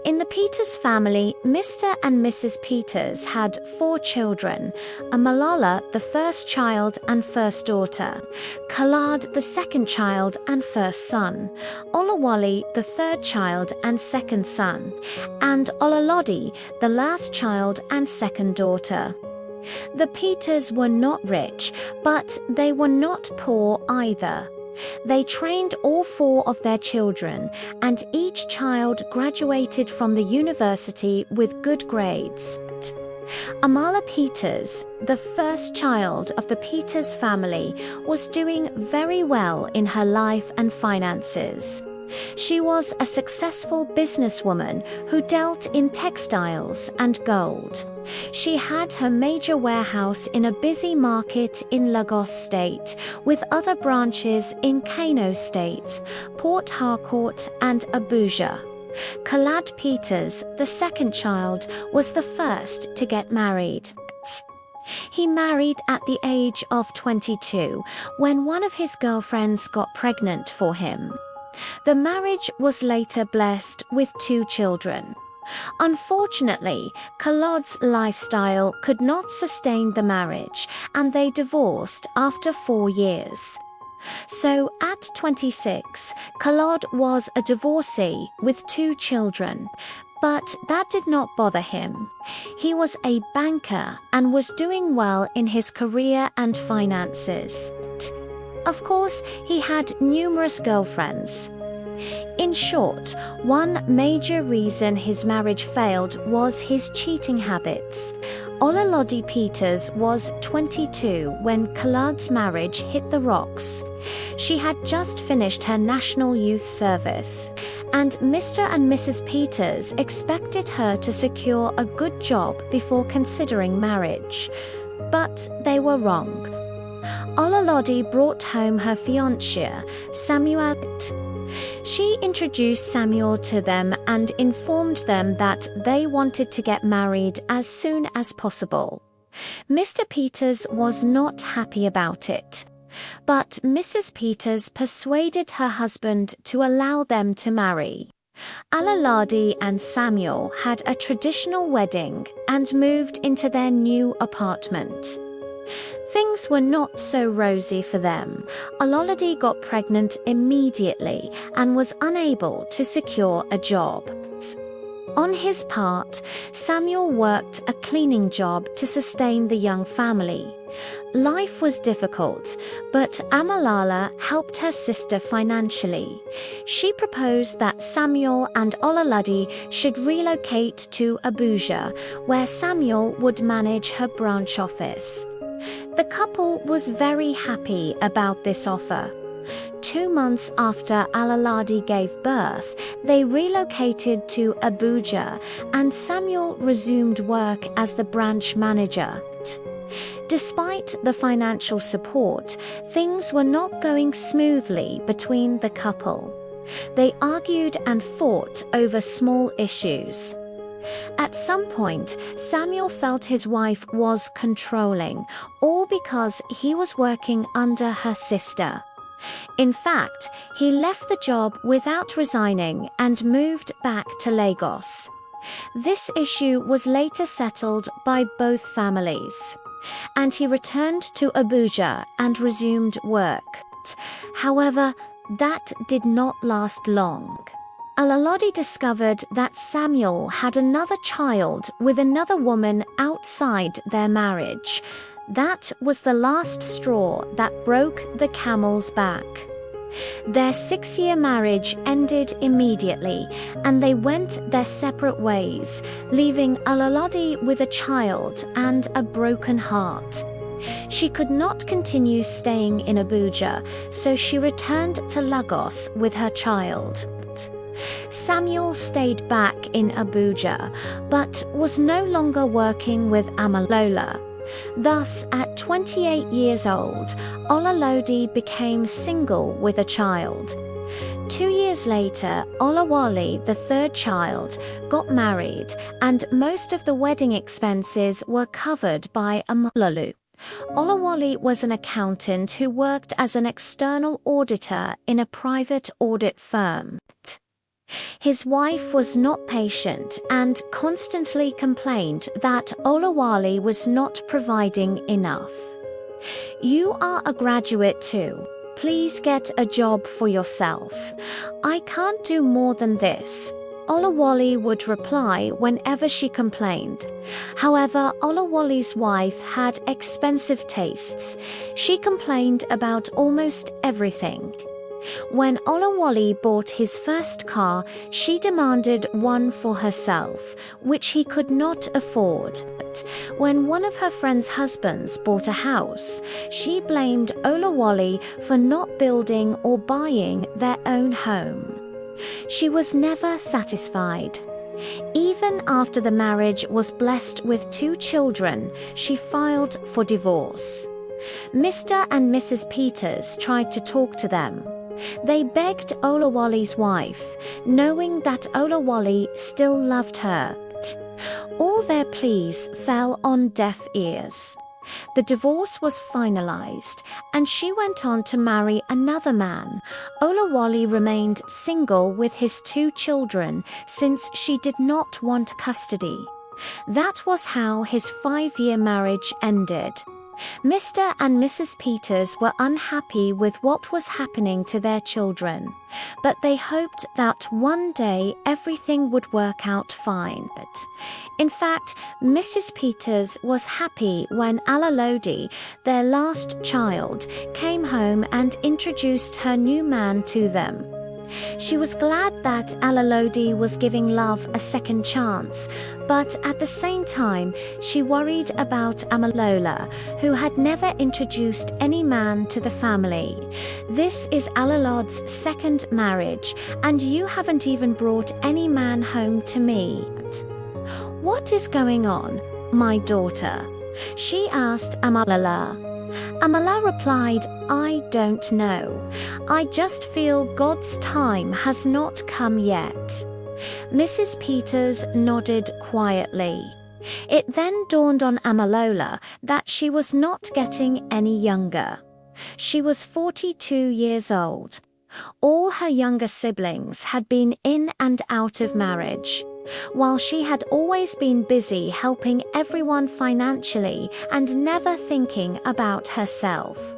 In the Peters family, Mr. and Mrs. Peters had 4 children: Amalala, the first child and first daughter; Kalad, the second child and first son; Olawale, the third child and second son; and Olalodi, the last child and second daughter. The Peters were not rich, but they were not poor either. They trained all 4 of their children, and each child graduated from the university with good grades. Amala Peters, the first child of the Peters family, was doing very well in her life and finances. She was a successful businesswoman who dealt in textiles and gold. She had her major warehouse in a busy market in Lagos State, with other branches in Kano State, Port Harcourt and Abuja. Kalad Peters, the second child, was the first to get married. He married at the age of 22, when one of his girlfriends got pregnant for him. The marriage was later blessed with 2 children. Unfortunately, Kalad's lifestyle could not sustain the marriage, and they divorced after 4 years. So, at 26, Kalad was a divorcee with 2 children, but that did not bother him. He was a banker and was doing well in his career and finances. Of course, he had numerous girlfriends. In short, one major reason his marriage failed was his cheating habits. Olalodi Peters was 22 when Kalad's marriage hit the rocks. She had just finished her National Youth Service, and Mr. and Mrs. Peters expected her to secure a good job before considering marriage. But they were wrong. Olalodi brought home her fiancé, Samuel. She introduced Samuel to them and informed them that they wanted to get married as soon as possible. Mr. Peters was not happy about it, but Mrs. Peters persuaded her husband to allow them to marry. Alaladi and Samuel had a traditional wedding and moved into their new apartment. Things were not so rosy for them. Olalodi got pregnant immediately and was unable to secure a job. On his part, Samuel worked a cleaning job to sustain the young family. Life was difficult, but Amalala helped her sister financially. She proposed that Samuel and Olalodi should relocate to Abuja, where Samuel would manage her branch office. The couple was very happy about this offer. 2 months after Alaladi gave birth, they relocated to Abuja, and Samuel resumed work as the branch manager. Despite the financial support, things were not going smoothly between the couple. They argued and fought over small issues. At some point, Samuel felt his wife was controlling, all because he was working under her sister. In fact, he left the job without resigning and moved back to Lagos. This issue was later settled by both families, and he returned to Abuja and resumed work. However, that did not last long. Alalodi discovered that Samuel had another child with another woman outside their marriage. That was the last straw that broke the camel's back. Their 6-year marriage ended immediately, and they went their separate ways, leaving Alalodi with a child and a broken heart. She could not continue staying in Abuja, so she returned to Lagos with her child. Samuel stayed back in Abuja, but was no longer working with Amalola. Thus, at 28 years old, Olalodi became single with a child. 2 years later, Olawale, the third child, got married, and most of the wedding expenses were covered by Amalalu. Olawale was an accountant who worked as an external auditor in a private audit firm. His wife was not patient and constantly complained that Olawale was not providing enough. "You are a graduate too. Please get a job for yourself. I can't do more than this," Olawale would reply whenever she complained. However, Olawale's wife had expensive tastes. She complained about almost everything. When Olawale bought his first car, she demanded one for herself, which he could not afford. When one of her friend's husbands bought a house, she blamed Olawale for not building or buying their own home. She was never satisfied. Even after the marriage was blessed with 2 children, she filed for divorce. Mr. and Mrs. Peters tried to talk to them. They begged Olawale's wife, knowing that Olawale still loved her. All their pleas fell on deaf ears. The divorce was finalized, and she went on to marry another man. Olawale remained single with his 2 children since she did not want custody. That was how his 5-year marriage ended. Mr. and Mrs. Peters were unhappy with what was happening to their children, but they hoped that one day everything would work out fine. In fact, Mrs. Peters was happy when Alalodi, their last child, came home and introduced her new man to them. She was glad that Alalodi was giving love a second chance, but at the same time, she worried about Amalola, who had never introduced any man to the family. "This is Alalod's second marriage, and you haven't even brought any man home to me. What is going on, my daughter?" she asked Amalola. Amala replied, "I don't know. I just feel God's time has not come yet." Mrs. Peters nodded quietly. It then dawned on Amalola that she was not getting any younger. She was 42 years old. All her younger siblings had been in and out of marriage, while she had always been busy helping everyone financially and never thinking about herself.